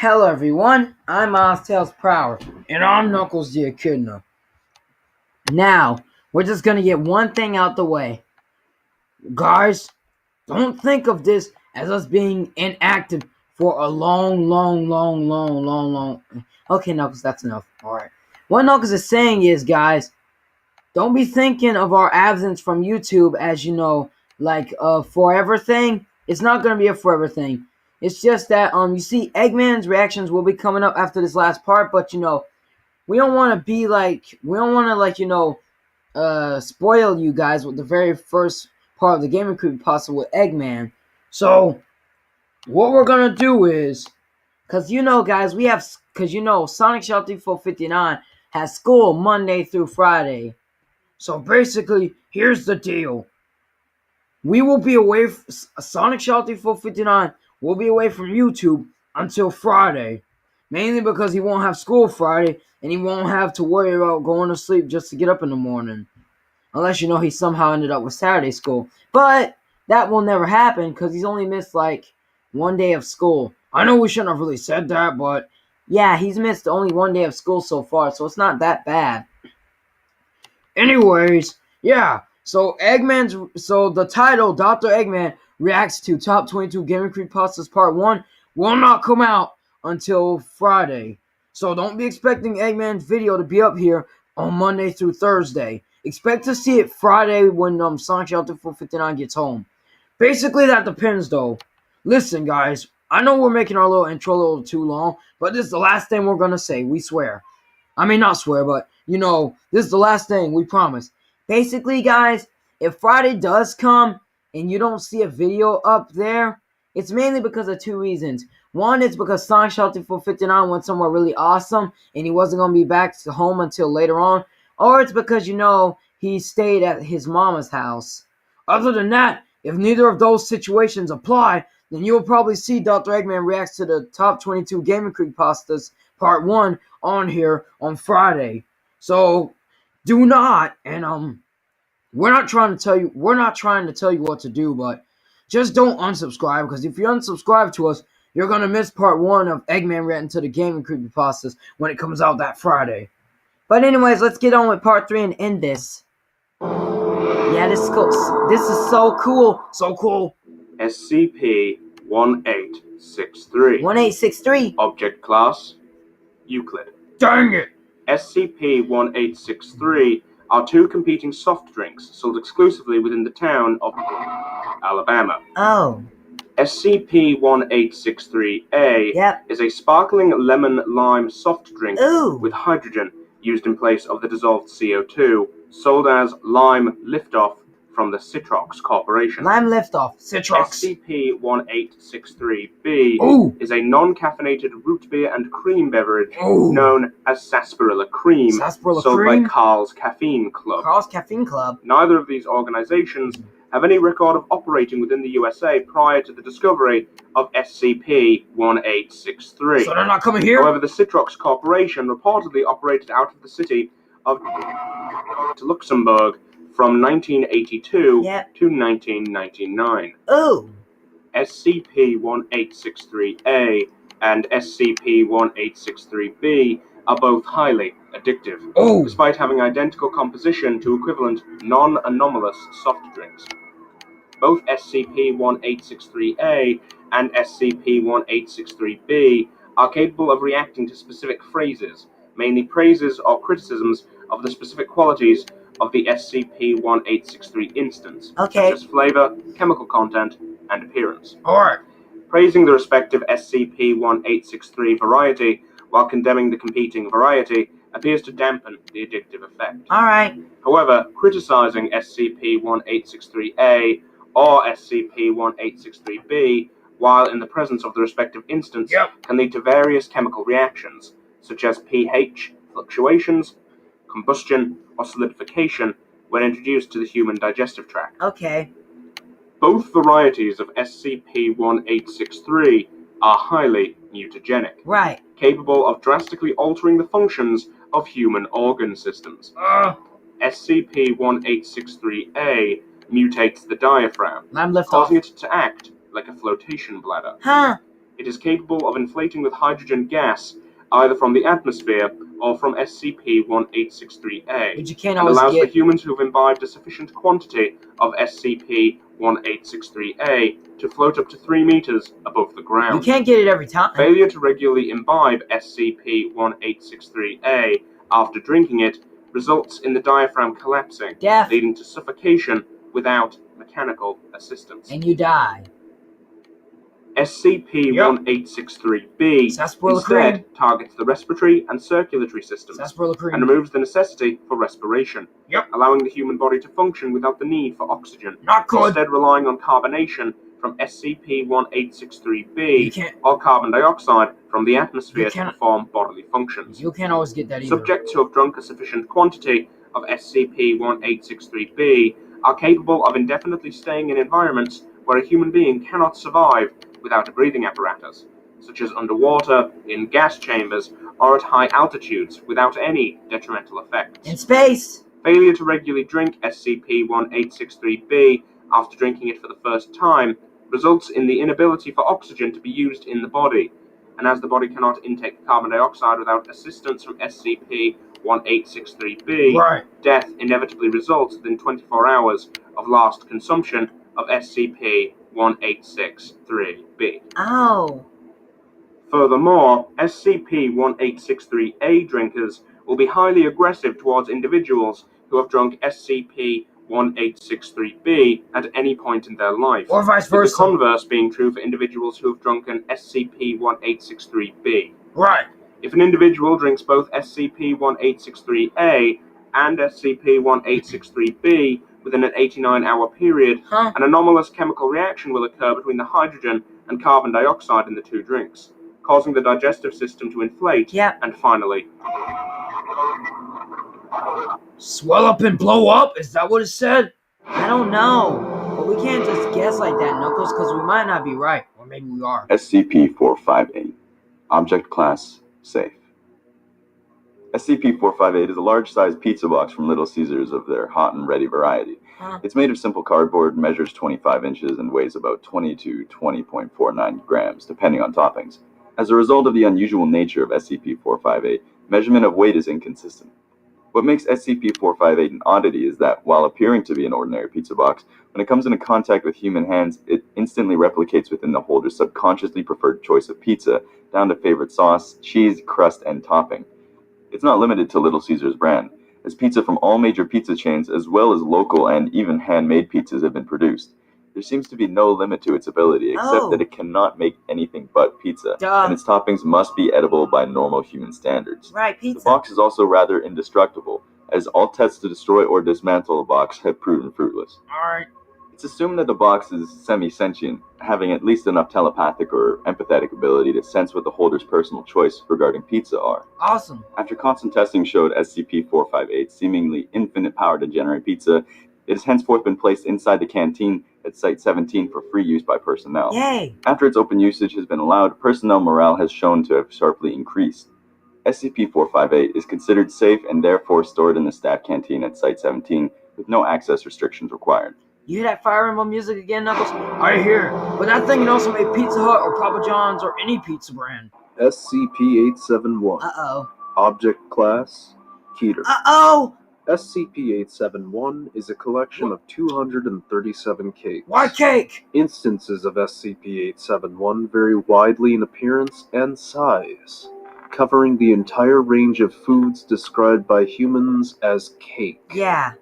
Hello everyone, I'm Prower, and I'm Knuckles the Echidna. Now, we're just gonna get one thing out the way. Guys, don't think of this as us being inactive for a long. Okay, Knuckles, that's enough. Alright. What Knuckles is saying is, guys, don't be thinking of our absence from YouTube as, like a forever thing. It's not gonna be a forever thing. It's just that you see Eggman's reactions will be coming up after this last part, but we don't want to be like spoil you guys with the very first part of the gaming creepypasta with Eggman. So what we're gonna do is, cause guys, Sonic Shelter 459 has school Monday through Friday. So basically, here's the deal. We will be away. Sonic Shelter 459 will be away from YouTube until Friday, mainly because he won't have school Friday and he won't have to worry about going to sleep just to get up in the morning, unless he somehow ended up with Saturday school. But that will never happen because he's only missed like one day of school. I know we shouldn't have really said that, but yeah, he's missed only one day of school so far, so it's not that bad. Anyways, yeah. So the title Dr. Eggman reacts to top 22 gaming creepypastas part 1 will not come out until Friday. So don't be expecting Eggman's video to be up here on Monday through Thursday. Expect to see it Friday when Sonic Shelter 459 gets home. Basically, that depends though. Listen, guys, I know we're making our little intro a little too long, but this is the last thing we're gonna say. We swear. I mean, not swear, but, this is the last thing, we promise. Basically, guys, if Friday does come and you don't see a video up there, it's mainly because of two reasons. One, it's because Sonic Shelter 459 went somewhere really awesome and he wasn't going to be back to home until later on. Or it's because, he stayed at his mama's house. Other than that, if neither of those situations apply, then you'll probably see Dr. Eggman reacts to the top 22 gaming creepypastas part 1 on here on Friday. So do not, and we're not trying to tell you what to do, but just don't unsubscribe, because if you unsubscribe to us, you're gonna miss part 1 of Eggman reacting to the gaming creepypastas when it comes out that Friday. But anyways, let's get on with part 3 and end this. Yeah, this is cool. This is so cool. So cool. SCP-1863. 1863. Object Class Euclid. Dang it! SCP-1863 are two competing soft drinks sold exclusively within the town of Alabama. Oh. SCP-1863-A is a sparkling lemon-lime soft drink with hydrogen used in place of the dissolved CO2, sold as Lime Liftoff from the Citrox Corporation. Lime Liftoff, Citrox. SCP-1863-B is a non-caffeinated root beer and cream beverage known as Sarsaparilla Cream, sold by Carl's Caffeine Club. Carl's Caffeine Club. Neither of these organizations have any record of operating within the USA prior to the discovery of SCP-1863. So they're not coming here? However, the Citrox Corporation reportedly operated out of the city of Luxembourg from 1982 to 1999. SCP-1863-A and SCP-1863-B are both highly addictive, despite having identical composition to equivalent non-anomalous soft drinks. Both SCP-1863-A and SCP-1863-B are capable of reacting to specific phrases, mainly praises or criticisms of the specific qualities of the SCP-1863 instance, such as flavor, chemical content, and appearance. Praising the respective SCP-1863 variety while condemning the competing variety appears to dampen the addictive effect. However, criticizing SCP-1863-A or SCP-1863-B while in the presence of the respective instance can lead to various chemical reactions, such as pH fluctuations, combustion, or solidification when introduced to the human digestive tract. Both varieties of SCP-1863 are highly mutagenic, capable of drastically altering the functions of human organ systems. SCP-1863-A mutates the diaphragm, causing it to act like a flotation bladder. It is capable of inflating with hydrogen gas, either from the atmosphere or from SCP-1863-A, But you can't and always allows for get. humans who have imbibed a sufficient quantity of SCP-1863-A to float up to 3 meters above the ground. You can't get it every time. Failure to regularly imbibe SCP-1863-A after drinking it results in the diaphragm collapsing, Death. leading to suffocation without mechanical assistance. And you die. SCP-1863-B instead targets the respiratory and circulatory systems and removes the necessity for respiration, allowing the human body to function without the need for oxygen, instead relying on carbonation from SCP-1863-B or carbon dioxide from the atmosphere to perform bodily functions. You can't always get that either. Subjects who have drunk a sufficient quantity of SCP-1863-B are capable of indefinitely staying in environments where a human being cannot survive without a breathing apparatus, such as underwater, in gas chambers, or at high altitudes without any detrimental effects. In space! Failure to regularly drink SCP-1863-B after drinking it for the first time results in the inability for oxygen to be used in the body, and as the body cannot intake carbon dioxide without assistance from SCP-1863-B, death inevitably results within 24 hours of last consumption of SCP-1863-B. Ow! Furthermore, SCP-1863-A drinkers will be highly aggressive towards individuals who have drunk SCP-1863-B at any point in their life, or vice versa. with the converse being true for individuals who have drunken SCP-1863-B. Right. If an individual drinks both SCP-1863-A and SCP-1863-B within an 89-hour period, an anomalous chemical reaction will occur between the hydrogen and carbon dioxide in the two drinks, causing the digestive system to inflate and finally swell up and blow up? Is that what it said? I don't know. But we can't just guess like that, Knuckles, because we might not be right. Or maybe we are. SCP-458. Object Class Safe. SCP-458 is a large-sized pizza box from Little Caesars of their hot and ready variety. It's made of simple cardboard, measures 25 inches, and weighs about 20 to 20.49 grams, depending on toppings. As a result of the unusual nature of SCP-458, measurement of weight is inconsistent. What makes SCP-458 an oddity is that, while appearing to be an ordinary pizza box, when it comes into contact with human hands, it instantly replicates within the holder's subconsciously preferred choice of pizza, down to favorite sauce, cheese, crust, and topping. It's not limited to Little Caesars brand, as pizza from all major pizza chains, as well as local and even handmade pizzas, have been produced. There seems to be no limit to its ability, except that it cannot make anything but pizza, and its toppings must be edible by normal human standards. Right, pizza. The box is also rather indestructible, as all tests to destroy or dismantle a box have proven fruitless. Alright. It's assumed that the box is semi-sentient, having at least enough telepathic or empathetic ability to sense what the holder's personal choice regarding pizza are. Awesome. After constant testing showed SCP-458's seemingly infinite power to generate pizza, it has henceforth been placed inside the canteen at Site-17 for free use by personnel. Yay! After its open usage has been allowed, personnel morale has shown to have sharply increased. SCP-458 is considered safe and therefore stored in the staff canteen at Site-17 with no access restrictions required. You hear that Fire Emblem music again, Knuckles? I hear it. But that thing can also make Pizza Hut or Papa John's or any pizza brand. SCP-871. Uh-oh. Object Class Keter. Uh-oh! SCP-871 is a collection of 237 cakes. Why cake? Instances of SCP-871 vary widely in appearance and size, covering the entire range of foods described by humans as cake. Yeah.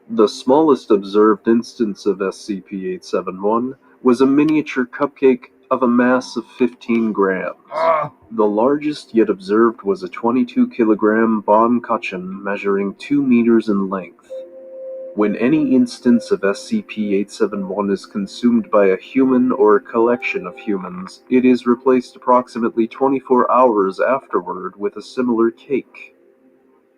The smallest observed instance of SCP-871 was a miniature cupcake of a mass of 15 grams. The largest yet observed was a 22-kilogram bonkachin measuring 2 meters in length. When any instance of SCP-871 is consumed by a human or a collection of humans, it is replaced approximately 24 hours afterward with a similar cake.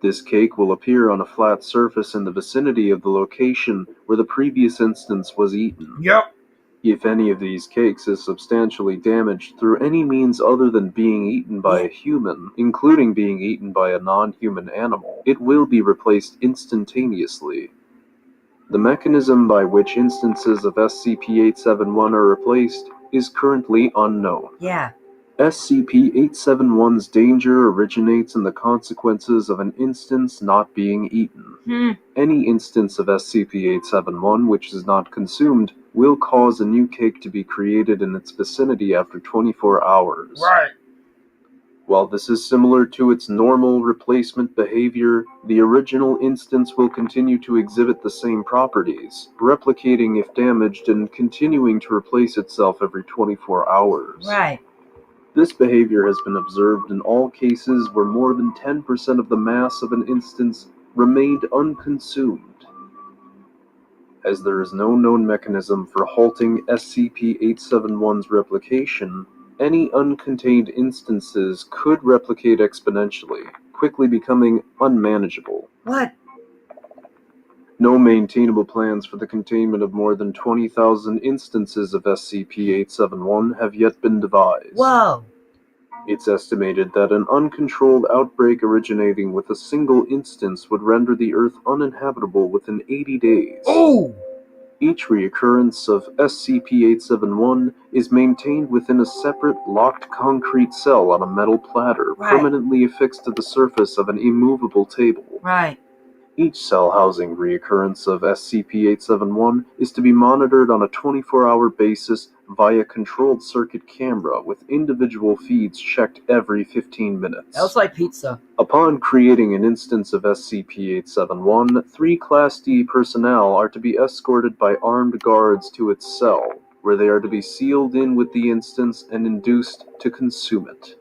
This cake will appear on a flat surface in the vicinity of the location where the previous instance was eaten. Yep. If any of these cakes is substantially damaged through any means other than being eaten by a human, including being eaten by a non-human animal, it will be replaced instantaneously. The mechanism by which instances of SCP-871 are replaced is currently unknown. Yeah. SCP-871's danger originates in the consequences of an instance not being eaten. Any instance of SCP-871 which is not consumed will cause a new cake to be created in its vicinity after 24 hours. Right. While this is similar to its normal replacement behavior, the original instance will continue to exhibit the same properties, replicating if damaged and continuing to replace itself every 24 hours. Right. This behavior has been observed in all cases where more than 10% of the mass of an instance remained unconsumed. As there is no known mechanism for halting SCP-871's replication, any uncontained instances could replicate exponentially, quickly becoming unmanageable. What? No maintainable plans for the containment of more than 20,000 instances of SCP-871 have yet been devised. Whoa! It's estimated that an uncontrolled outbreak originating with a single instance would render the Earth uninhabitable within 80 days. Oh! Each reoccurrence of SCP-871 is maintained within a separate, locked concrete cell on a metal platter, permanently affixed to the surface of an immovable table. Right. Each cell housing reoccurrence of SCP-871 is to be monitored on a 24-hour basis via controlled circuit camera with individual feeds checked every 15 minutes. That was like pizza. Upon creating an instance of SCP-871, 3 Class D personnel are to be escorted by armed guards to its cell, where they are to be sealed in with the instance and induced to consume it.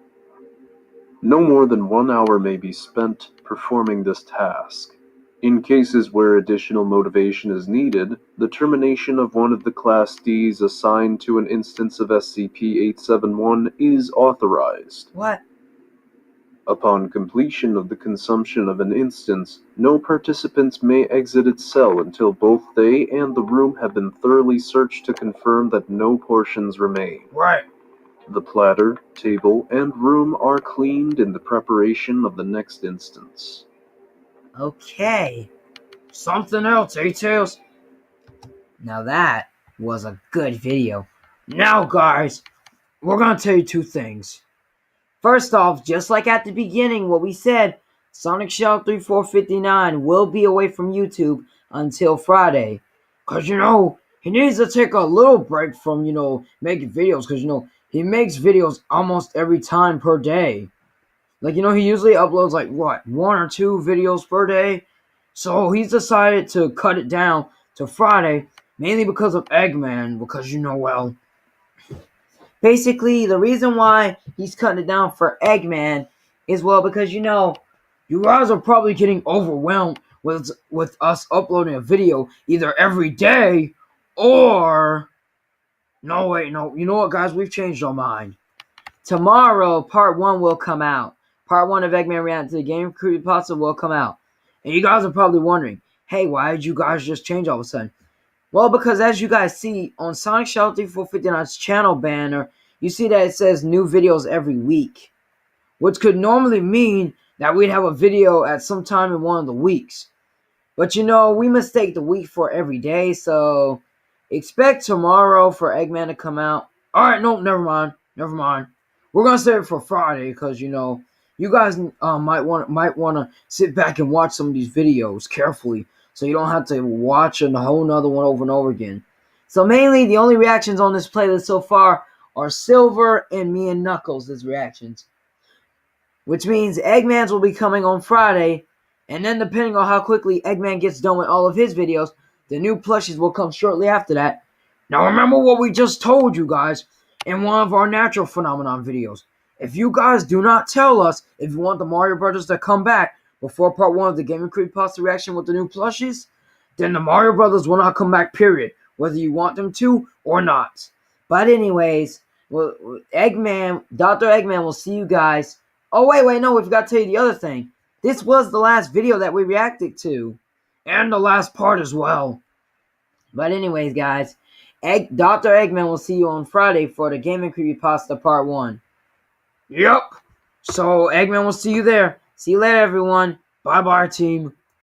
No more than 1 hour may be spent performing this task. In cases where additional motivation is needed, the termination of one of the Class Ds assigned to an instance of SCP-871 is authorized. What? Upon completion of the consumption of an instance, no participants may exit its cell until both they and the room have been thoroughly searched to confirm that no portions remain. Right. The platter, table, and room are cleaned in the preparation of the next instance. Okay. Something else, A-Tails. Now that was a good video. Now, guys, we're going to tell you 2 things. First off, just like at the beginning, what we said, Sonic Shell 3459 will be away from YouTube until Friday. Because, he needs to take a little break from, making videos. Because, he makes videos almost every time per day. Like, he usually uploads, 1 or 2 videos per day. So he's decided to cut it down to Friday, mainly because of Eggman. Because, basically, the reason why he's cutting it down for Eggman is, because, you guys are probably getting overwhelmed with us uploading a video either every day or... No, wait, no. You know what, guys? We've changed our mind. Tomorrow, part 1 will come out. Part 1 of Eggman React to the Game Creepypasta will come out. And you guys are probably wondering, hey, why did you guys just change all of a sudden? Well, because as you guys see on Sonic Shell 3459's channel banner, you see that it says new videos every week, which could normally mean that we'd have a video at some time in one of the weeks. But we mistake the week for every day, so expect tomorrow for Eggman to come out. Alright, no, never mind. We're going to save it for Friday because, you guys might want to sit back and watch some of these videos carefully so you don't have to watch a whole nother one over and over again. So mainly, the only reactions on this playlist so far are Silver and me and Knuckles' reactions. Which means Eggman's will be coming on Friday, and then depending on how quickly Eggman gets done with all of his videos, the new plushies will come shortly after that. Now remember what we just told you guys in one of our Natural Phenomenon videos. If you guys do not tell us if you want the Mario Brothers to come back before part 1 of the Gaming Creepypasta reaction with the new plushies, then the Mario Brothers will not come back, period, whether you want them to or not. But anyways, Dr. Eggman will see you guys. Oh, wait, no, we forgot to tell you the other thing. This was the last video that we reacted to, and the last part as well. But anyways, guys, Dr. Eggman will see you on Friday for the Gaming Creepypasta Part 1. Yup. So, Eggman will see you there. See you later, everyone. Bye-bye, team.